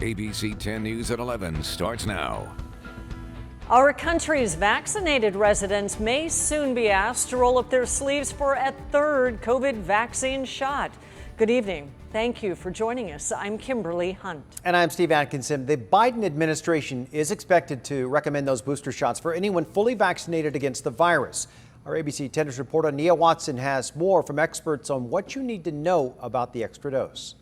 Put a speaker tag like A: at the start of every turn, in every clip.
A: ABC 10 News at 11 starts now.
B: Our country's vaccinated residents may soon be asked to roll up their sleeves for a third COVID vaccine shot. Good evening. Thank you for joining us. I'm Kimberly Hunt.
C: And I'm Steve Atkinson. The Biden administration is expected to recommend those booster shots for anyone fully vaccinated against the virus. Our ABC 10 News reporter Nia Watson has more from experts on what you need to know about the extra dose.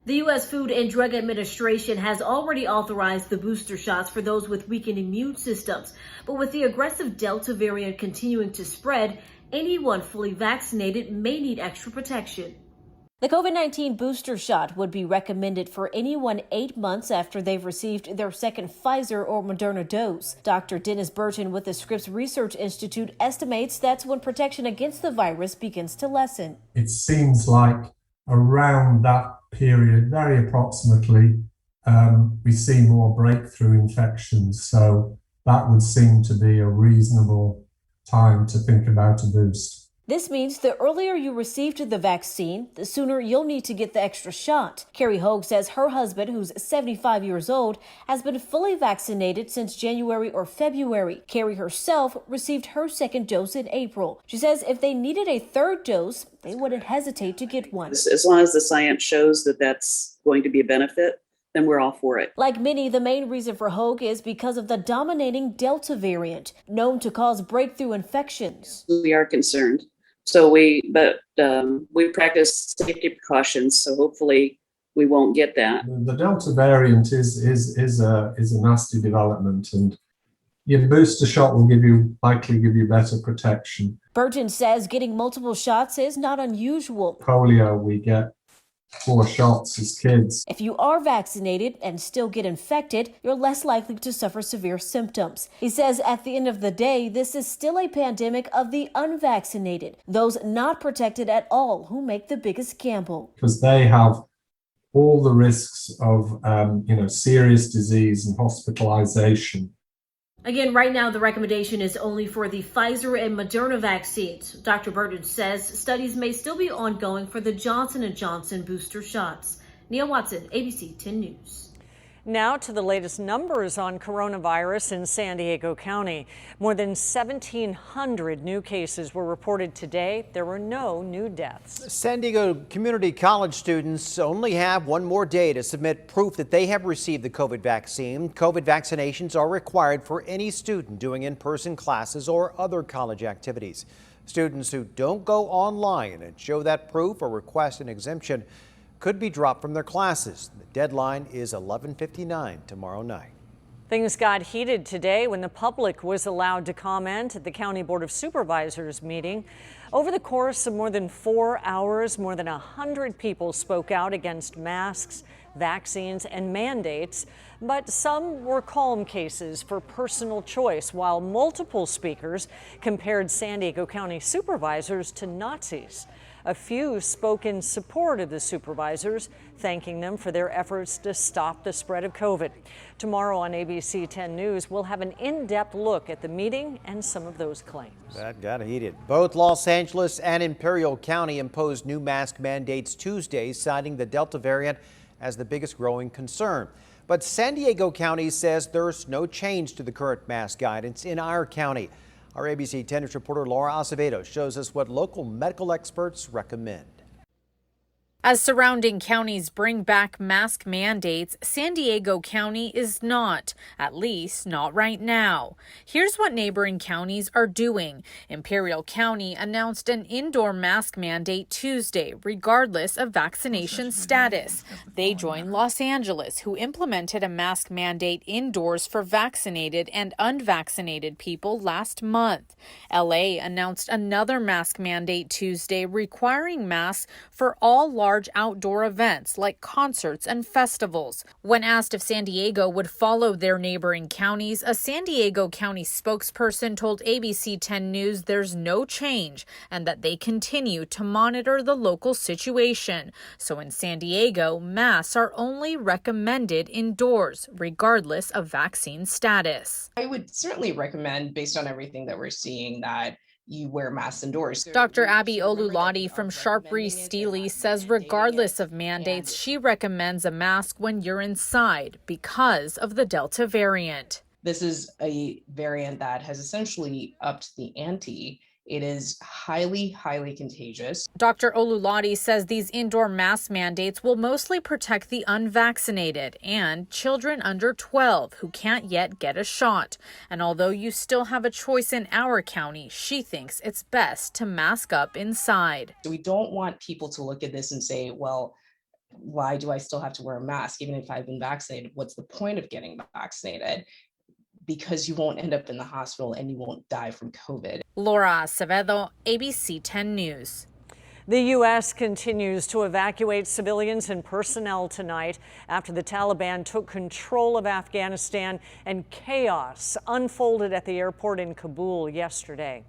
D: The U.S. Food and Drug Administration has already authorized the booster shots for those with weakened immune systems. But with the aggressive Delta variant continuing to spread, anyone fully vaccinated may need extra protection. The COVID-19 booster shot would be recommended for anyone 8 months after they've received their second Pfizer or Moderna dose. Dr. Dennis Burton with the Scripps Research Institute estimates that's when protection against the virus begins to lessen.
E: It seems like around that period, very approximately, we see more breakthrough infections. So that would seem to be a reasonable time to think about a boost.
D: This means the earlier you received the vaccine, the sooner you'll need to get the extra shot. Carrie Hogue says her husband, who's 75 years old, has been fully vaccinated since January or February. Carrie herself received her second dose in April. She says if they needed a third dose, they wouldn't hesitate to get one.
F: As long as the science shows that that's going to be a benefit, then we're all for it.
D: Like many, the main reason for Hogue is because of the dominating Delta variant, known to cause breakthrough infections.
F: We are concerned. So we practice safety precautions. So hopefully we won't get that.
E: The Delta variant is a nasty development, and your booster shot will likely give you better protection.
D: Burton says getting multiple shots is not unusual.
E: Polio, we get 4 shots as kids.
D: If you are vaccinated and still get infected, you're less likely to suffer severe symptoms. He says at the end of the day, this is still a pandemic of the unvaccinated, those not protected at all who make the biggest gamble.
E: Because they have all the risks of serious disease and hospitalization.
D: Again, right now, the recommendation is only for the Pfizer and Moderna vaccines. Dr. Burton says studies may still be ongoing for the Johnson & Johnson booster shots. Nia Watson, ABC 10 News.
B: Now to the latest numbers on coronavirus in San Diego County. More than 1,700 new cases were reported today. There were no new deaths.
C: San Diego Community College students only have one more day to submit proof that they have received the COVID vaccine. COVID vaccinations are required for any student doing in-person classes or other college activities. Students who don't go online and show that proof or request an exemption could be dropped from their classes. The deadline is 11:59 tomorrow night.
B: Things got heated today when the public was allowed to comment at the County Board of Supervisors meeting. Over the course of more than 4 hours, more than 100 people spoke out against masks, vaccines, and mandates, but some were calm cases for personal choice, while multiple speakers compared San Diego County supervisors to Nazis. A few spoke in support of the supervisors, thanking them for their efforts to stop the spread of COVID. Tomorrow on ABC 10 News, we'll have an in-depth look at the meeting and some of those claims.
C: That got heated. Both Los Angeles and Imperial County imposed new mask mandates Tuesday, citing the Delta variant as the biggest growing concern. But San Diego County says there's no change to the current mask guidance in our county. Our ABC 10 News reporter Laura Acevedo shows us what local medical experts recommend.
G: As surrounding counties bring back mask mandates, San Diego County is not, at least not right now. Here's what neighboring counties are doing. Imperial County announced an indoor mask mandate Tuesday, regardless of vaccination status. They joined Los Angeles, who implemented a mask mandate indoors for vaccinated and unvaccinated people last month. LA announced another mask mandate Tuesday, requiring masks for all large outdoor events like concerts and festivals. When asked if San Diego would follow their neighboring counties, a San Diego County spokesperson told ABC 10 News there's no change and that they continue to monitor the local situation. So in San Diego, masks are only recommended indoors, regardless of vaccine status.
H: I would certainly recommend, based on everything that we're seeing, that you wear masks indoors.
G: Dr. Abby Olulade from Sharp Breeze Steely says regardless of mandates, she recommends a mask when you're inside because of the Delta variant.
H: This is a variant that has essentially upped the ante. It is highly, highly contagious.
G: Dr. Olulade says these indoor mask mandates will mostly protect the unvaccinated and children under 12 who can't yet get a shot. And although you still have a choice in our county, she thinks it's best to mask up inside.
H: We don't want people to look at this and say, well, why do I still have to wear a mask even if I've been vaccinated? What's the point of getting vaccinated? Because you won't end up in the hospital and you won't die from COVID.
G: Laura Acevedo, ABC 10 News.
B: The U.S. continues to evacuate civilians and personnel tonight after the Taliban took control of Afghanistan and chaos unfolded at the airport in Kabul yesterday.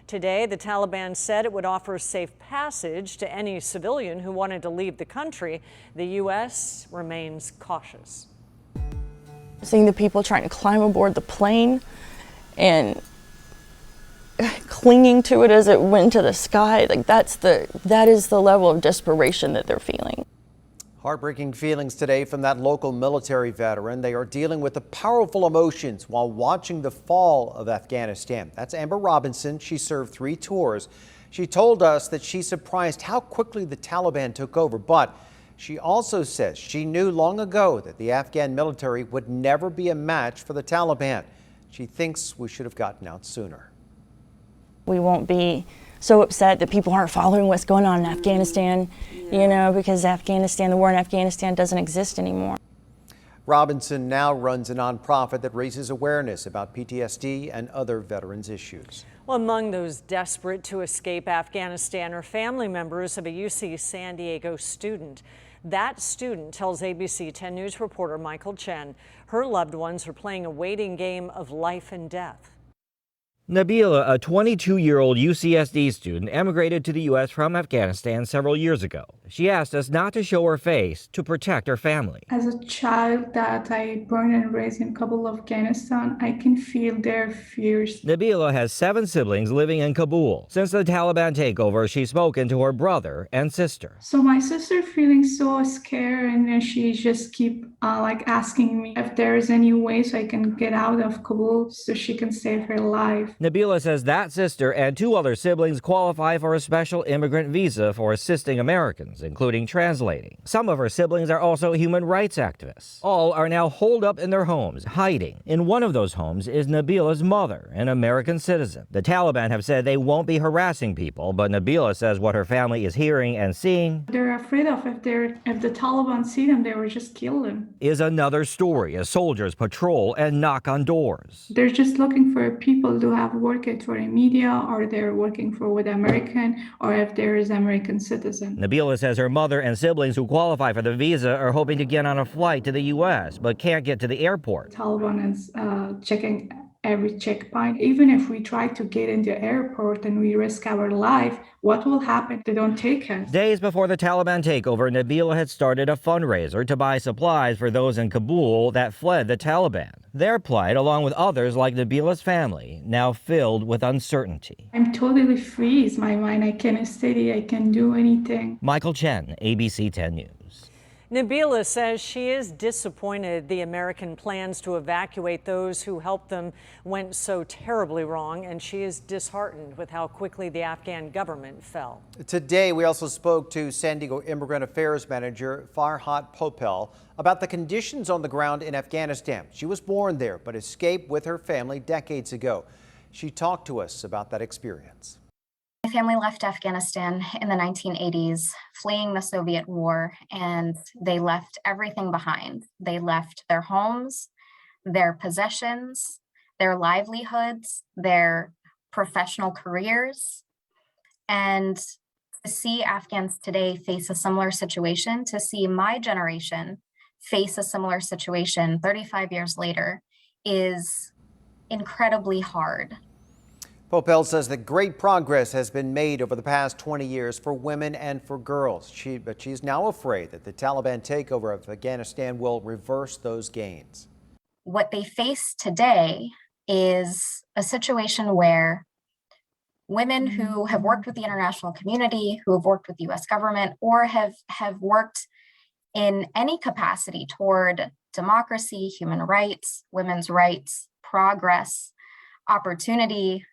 B: Today, the Taliban said it would offer safe passage to any civilian who wanted to leave the country. The U.S. remains cautious.
I: Seeing the people trying to climb aboard the plane and clinging to it as it went to the sky, like that is the level of desperation that they're feeling.
C: Heartbreaking feelings today from that local military veteran. They are dealing with the powerful emotions while watching the fall of Afghanistan. That's Amber Robinson. She served 3 tours. She told us that she's surprised how quickly the Taliban took over, but she also says she knew long ago that the Afghan military would never be a match for the Taliban. She thinks we should have gotten out sooner.
I: We won't be so upset that people aren't following what's going on in Afghanistan, because the war in Afghanistan doesn't exist anymore.
C: Robinson now runs a nonprofit that raises awareness about PTSD and other veterans issues.
B: Well, among those desperate to escape Afghanistan are family members of a UC San Diego student. That student tells ABC 10 News reporter Michael Chen her loved ones are playing a waiting game of life and death.
J: Nabila, a 22-year-old UCSD student, emigrated to the U.S. from Afghanistan several years ago. She asked us not to show her face to protect her family.
K: As a child that I born and raised in Kabul, Afghanistan, I can feel their fears.
J: Nabila has 7 siblings living in Kabul. Since the Taliban takeover, she's spoken to her brother and sister.
K: So my sister feeling so scared, and then she just keep asking me if there is any way so I can get out of Kabul so she can save her life.
J: Nabila says that sister and 2 other siblings qualify for a special immigrant visa for assisting Americans, including translating. Some of her siblings are also human rights activists. All are now holed up in their homes, hiding. In one of those homes is Nabila's mother, an American citizen. The Taliban have said they won't be harassing people, but Nabila says what her family is hearing and seeing
K: They're afraid of if the Taliban see them, they will just kill them.
J: is another story as soldiers patrol and knock on doors.
K: They're just looking for people to have worked for a media, or they're working for with American, or if there is American citizen.
J: Nabila says her mother and siblings who qualify for the visa are hoping to get on a flight to the U.S., but can't get to the airport.
K: Taliban is checking every checkpoint. Even if we try to get in the airport and we risk our life, what will happen? They don't take us.
J: Days before the Taliban takeover, Nabila had started a fundraiser to buy supplies for those in Kabul that fled the Taliban. Their plight, along with others like Nabila's family, now filled with uncertainty.
K: I'm totally freeze my mind. I can't study. I can't do anything.
J: Michael Chen, ABC 10 News.
B: Nabila says she is disappointed the American plans to evacuate those who helped them went so terribly wrong, and she is disheartened with how quickly the Afghan government fell.
C: Today, we also spoke to San Diego Immigrant Affairs Manager Farhat Popel about the conditions on the ground in Afghanistan. She was born there, but escaped with her family decades ago. She talked to us about that experience.
L: My family left Afghanistan in the 1980s, fleeing the Soviet war, and they left everything behind. They left their homes, their possessions, their livelihoods, their professional careers. And to see Afghans today face a similar situation, to see my generation face a similar situation 35 years later, is incredibly hard.
C: Popel says that great progress has been made over the past 20 years for women and for girls. But she's now afraid that the Taliban takeover of Afghanistan will reverse those gains.
L: What they face today is a situation where women who have worked with the international community, who have worked with the US government, or have worked in any capacity toward democracy, human rights, women's rights, progress, opportunity,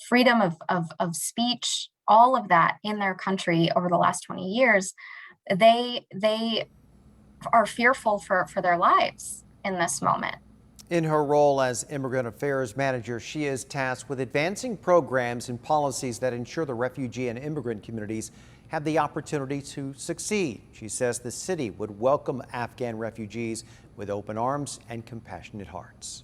L: freedom of speech, all of that in their country over the last 20 years, they are fearful for their lives in this moment.
C: In her role as Immigrant Affairs Manager, she is tasked with advancing programs and policies that ensure the refugee and immigrant communities have the opportunity to succeed. She says the city would welcome Afghan refugees with open arms and compassionate hearts.